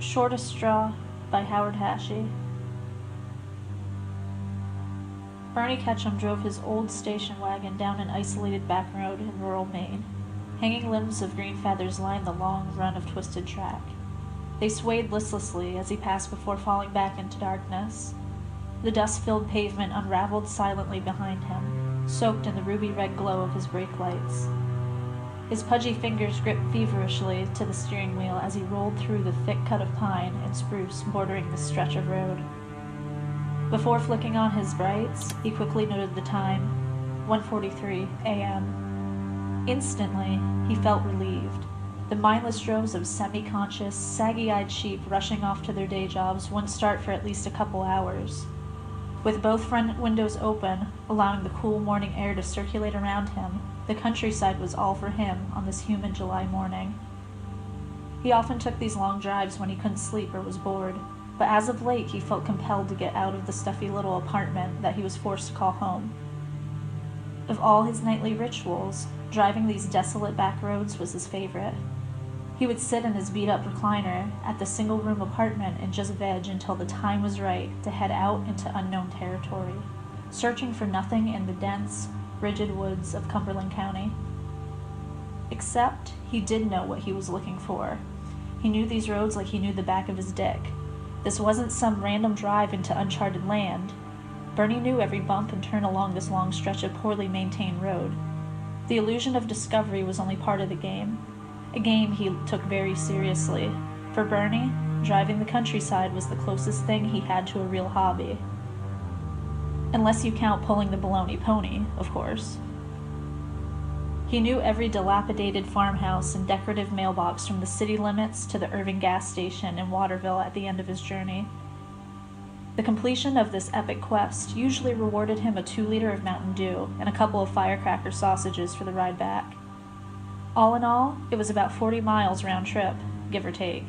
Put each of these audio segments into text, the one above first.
Shortest Straw by Howard Hachey. Bernie Ketchum drove his old station wagon down an isolated back road in rural Maine. Hanging limbs of green feathers lined the long run of twisted track. They swayed listlessly as he passed before falling back into darkness. The dust-filled pavement unraveled silently behind him, soaked in the ruby-red glow of his brake lights. His pudgy fingers gripped feverishly to the steering wheel as he rolled through the thick cut of pine and spruce bordering the stretch of road. Before flicking on his brights, he quickly noted the time, 1:43 a.m. Instantly, he felt relieved. The mindless droves of semi-conscious, saggy-eyed sheep rushing off to their day jobs wouldn't start for at least a couple hours. With both front windows open, allowing the cool morning air to circulate around him, the countryside was all for him on this humid July morning. He often took these long drives when he couldn't sleep or was bored, but as of late he felt compelled to get out of the stuffy little apartment that he was forced to call home. Of all his nightly rituals, driving these desolate back roads was his favorite. He would sit in his beat-up recliner at the single-room apartment and just veg until the time was right to head out into unknown territory, searching for nothing in the dense, rigid woods of Cumberland County. Except he did know what he was looking for. He knew these roads like he knew the back of his dick. This wasn't some random drive into uncharted land. Bernie knew every bump and turn along this long stretch of poorly maintained road. The illusion of discovery was only part of the game, a game he took very seriously. For Bernie, driving the countryside was the closest thing he had to a real hobby. Unless you count pulling the baloney pony, of course. He knew every dilapidated farmhouse and decorative mailbox from the city limits to the Irving gas station in Waterville at the end of his journey. The completion of this epic quest usually rewarded him a 2-liter of Mountain Dew and a couple of firecracker sausages for the ride back. All in all, it was about 40 miles round trip, give or take.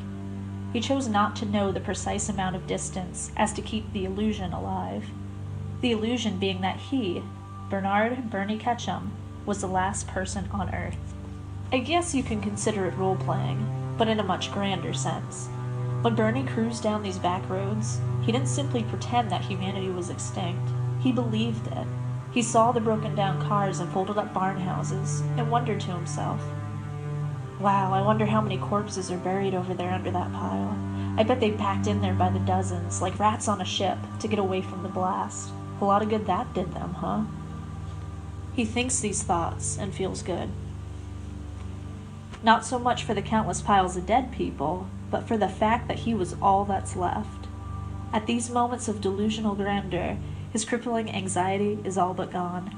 He chose not to know the precise amount of distance as to keep the illusion alive. The illusion being that he, Bernard Bernie Ketchum, was the last person on Earth. I guess you can consider it role-playing, but in a much grander sense. When Bernie cruised down these back roads, he didn't simply pretend that humanity was extinct. He believed it. He saw the broken-down cars and folded-up barn houses, and wondered to himself, "Wow, I wonder how many corpses are buried over there under that pile. I bet they packed in there by the dozens, like rats on a ship, to get away from the blast. A lot of good that did them, huh?" He thinks these thoughts and feels good. Not so much for the countless piles of dead people, but for the fact that he was all that's left. At these moments of delusional grandeur, his crippling anxiety is all but gone.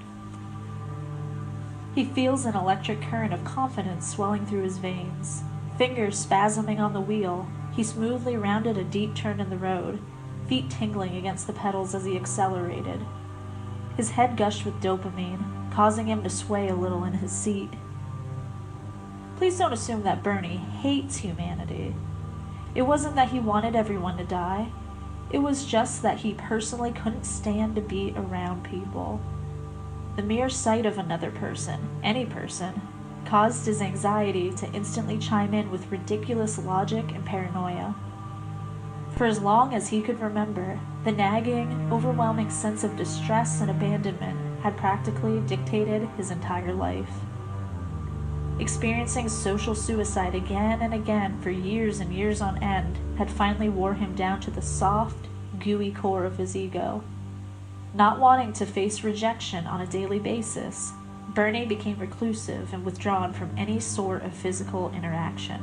He feels an electric current of confidence swelling through his veins. Fingers spasming on the wheel, he smoothly rounded a deep turn in the road, feet tingling against the pedals as he accelerated. His head gushed with dopamine, causing him to sway a little in his seat. Please don't assume that Bernie hates humanity. It wasn't that he wanted everyone to die. It was just that he personally couldn't stand to be around people. The mere sight of another person, any person, caused his anxiety to instantly chime in with ridiculous logic and paranoia. For as long as he could remember, the nagging, overwhelming sense of distress and abandonment had practically dictated his entire life. Experiencing social suicide again and again for years and years on end had finally wore him down to the soft, gooey core of his ego. Not wanting to face rejection on a daily basis, Bernie became reclusive and withdrawn from any sort of physical interaction.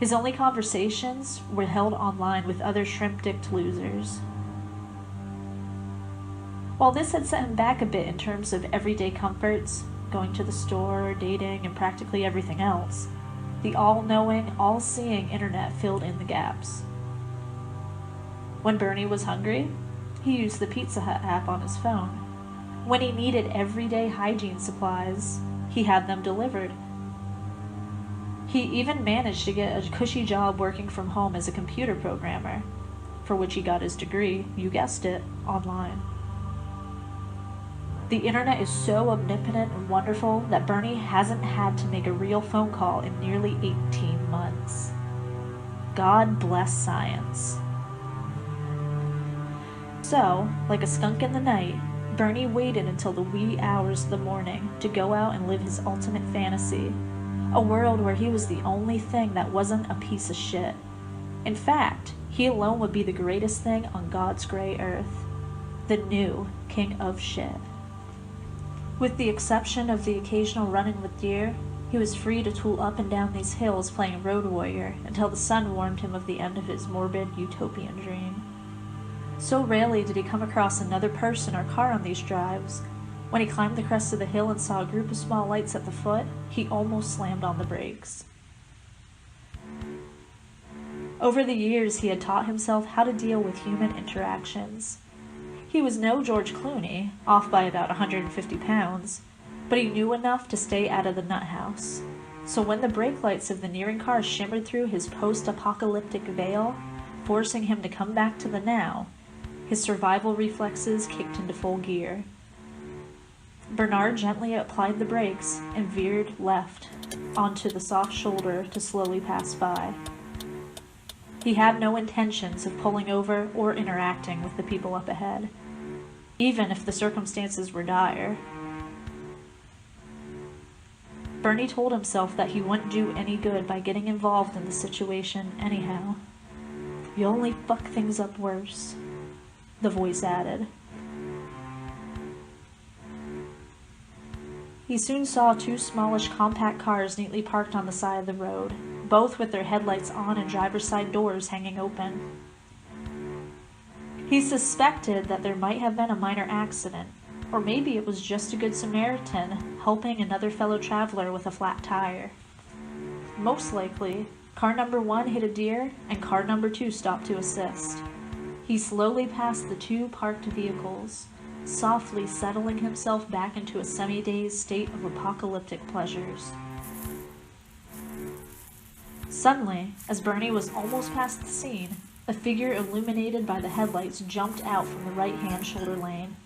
His only conversations were held online with other shrimp-dicked losers. While this had set him back a bit in terms of everyday comforts, going to the store, dating, and practically everything else, the all-knowing, all-seeing internet filled in the gaps. When Bernie was hungry, he used the Pizza Hut app on his phone. When he needed everyday hygiene supplies, he had them delivered. He even managed to get a cushy job working from home as a computer programmer, for which he got his degree, you guessed it, online. The internet is so omnipotent and wonderful that Bernie hasn't had to make a real phone call in nearly 18 months. God bless science. So, like a skunk in the night, Bernie waited until the wee hours of the morning to go out and live his ultimate fantasy, a world where he was the only thing that wasn't a piece of shit. In fact, he alone would be the greatest thing on God's gray earth, the new king of shit. With the exception of the occasional run-in with deer, he was free to tool up and down these hills playing road warrior until the sun warned him of the end of his morbid utopian dream. So rarely did he come across another person or car on these drives. When he climbed the crest of the hill and saw a group of small lights at the foot, he almost slammed on the brakes. Over the years, he had taught himself how to deal with human interactions. He was no George Clooney, off by about 150 pounds, but he knew enough to stay out of the nut house. So when the brake lights of the nearing car shimmered through his post-apocalyptic veil, forcing him to come back to the now, his survival reflexes kicked into full gear. Bernard gently applied the brakes and veered left onto the soft shoulder to slowly pass by. He had no intentions of pulling over or interacting with the people up ahead, even if the circumstances were dire. Bernie told himself that he wouldn't do any good by getting involved in the situation anyhow. You only fuck things up worse, the voice added. He soon saw two smallish compact cars neatly parked on the side of the road, both with their headlights on and driver's side doors hanging open. He suspected that there might have been a minor accident, or maybe it was just a good Samaritan helping another fellow traveler with a flat tire. Most likely, car number 1 hit a deer and car number 2 stopped to assist. He slowly passed the two parked vehicles, softly settling himself back into a semi-dazed state of apocalyptic pleasures. Suddenly, as Bernie was almost past the scene, a figure illuminated by the headlights jumped out from the right-hand shoulder lane.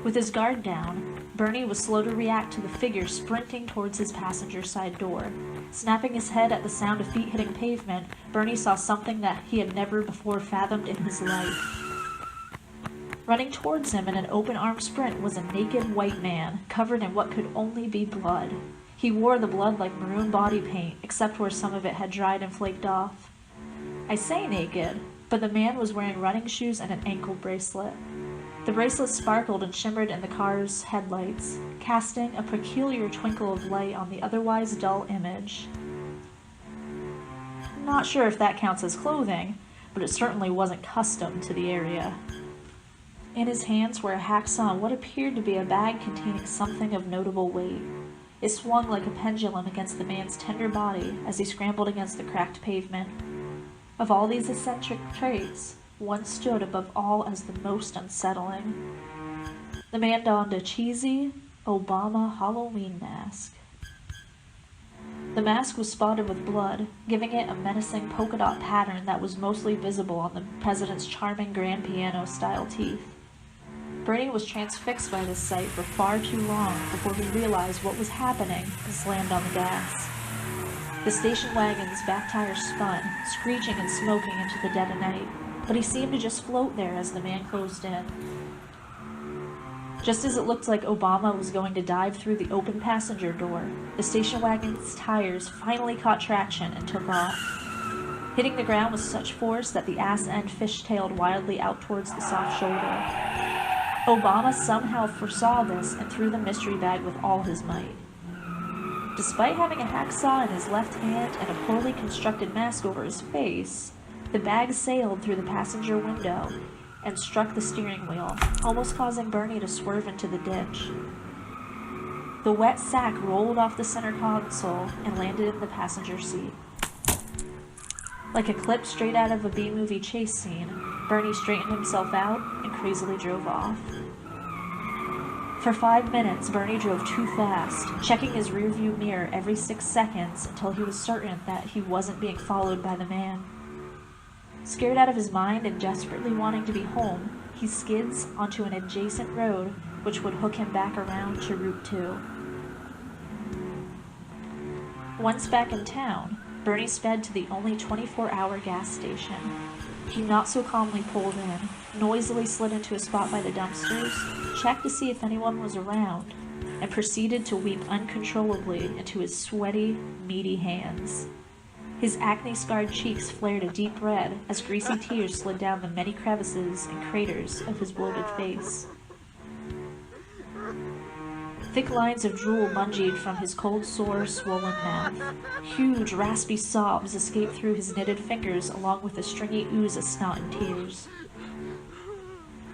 With his guard down, Bernie was slow to react to the figure sprinting towards his passenger side door. Snapping his head at the sound of feet hitting pavement, Bernie saw something that he had never before fathomed in his life. Running towards him in an open-armed sprint was a naked white man, covered in what could only be blood. He wore the blood like maroon body paint, except where some of it had dried and flaked off. I say naked, but the man was wearing running shoes and an ankle bracelet. The bracelet sparkled and shimmered in the car's headlights, casting a peculiar twinkle of light on the otherwise dull image. Not sure if that counts as clothing, but it certainly wasn't custom to the area. In his hands were a hacksaw and what appeared to be a bag containing something of notable weight. It swung like a pendulum against the man's tender body as he scrambled against the cracked pavement. Of all these eccentric traits, one stood above all as the most unsettling. The man donned a cheesy Obama Halloween mask. The mask was spotted with blood, giving it a menacing polka dot pattern that was mostly visible on the president's charming grand piano-style teeth. Bernie was transfixed by this sight for far too long before he realized what was happening and slammed on the gas. The station wagon's back tire spun, screeching and smoking into the dead of night, but he seemed to just float there as the man closed in. Just as it looked like Obama was going to dive through the open passenger door, the station wagon's tires finally caught traction and took off, hitting the ground with such force that the ass end fishtailed wildly out towards the soft shoulder. Obama somehow foresaw this and threw the mystery bag with all his might. Despite having a hacksaw in his left hand and a poorly constructed mask over his face, the bag sailed through the passenger window and struck the steering wheel, almost causing Bernie to swerve into the ditch. The wet sack rolled off the center console and landed in the passenger seat. Like a clip straight out of a B-movie chase scene, Bernie straightened himself out and crazily drove off. For 5 minutes, Bernie drove too fast, checking his rearview mirror every 6 seconds until he was certain that he wasn't being followed by the man. Scared out of his mind and desperately wanting to be home, he skids onto an adjacent road which would hook him back around to Route 2. Once back in town, Bernie sped to the only 24-hour gas station. He not so calmly pulled in, noisily slid into a spot by the dumpsters, checked to see if anyone was around, and proceeded to weep uncontrollably into his sweaty, meaty hands. His acne-scarred cheeks flared a deep red as greasy tears slid down the many crevices and craters of his bloated face. Thick lines of drool bungeed from his cold, sore, swollen mouth. Huge, raspy sobs escaped through his knitted fingers along with a stringy ooze of snot and tears.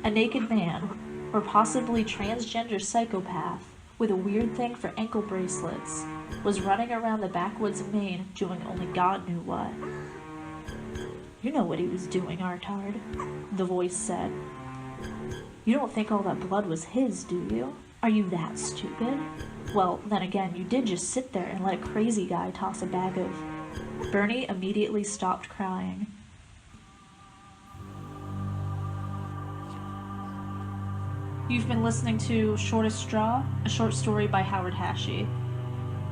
A naked man, or possibly transgender psychopath, with a weird thing for ankle bracelets, was running around the backwoods of Maine doing only God knew what. "You know what he was doing, Artard," the voice said. "You don't think all that blood was his, do you? Are you that stupid? Well, then again, you did just sit there and let a crazy guy toss a bag of..." Bernie immediately stopped crying. You've been listening to Shortest Straw, a short story by Howard Hachey.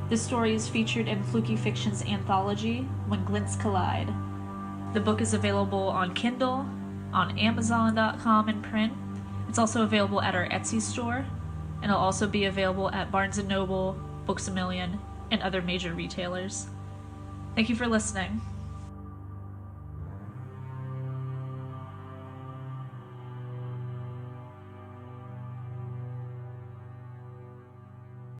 This story is featured in Fluky Fiction's anthology, When Glints Collide. The book is available on Kindle, on Amazon.com in print. It's also available at our Etsy store, and it'll also be available at Barnes & Noble, Books A Million, and other major retailers. Thank you for listening.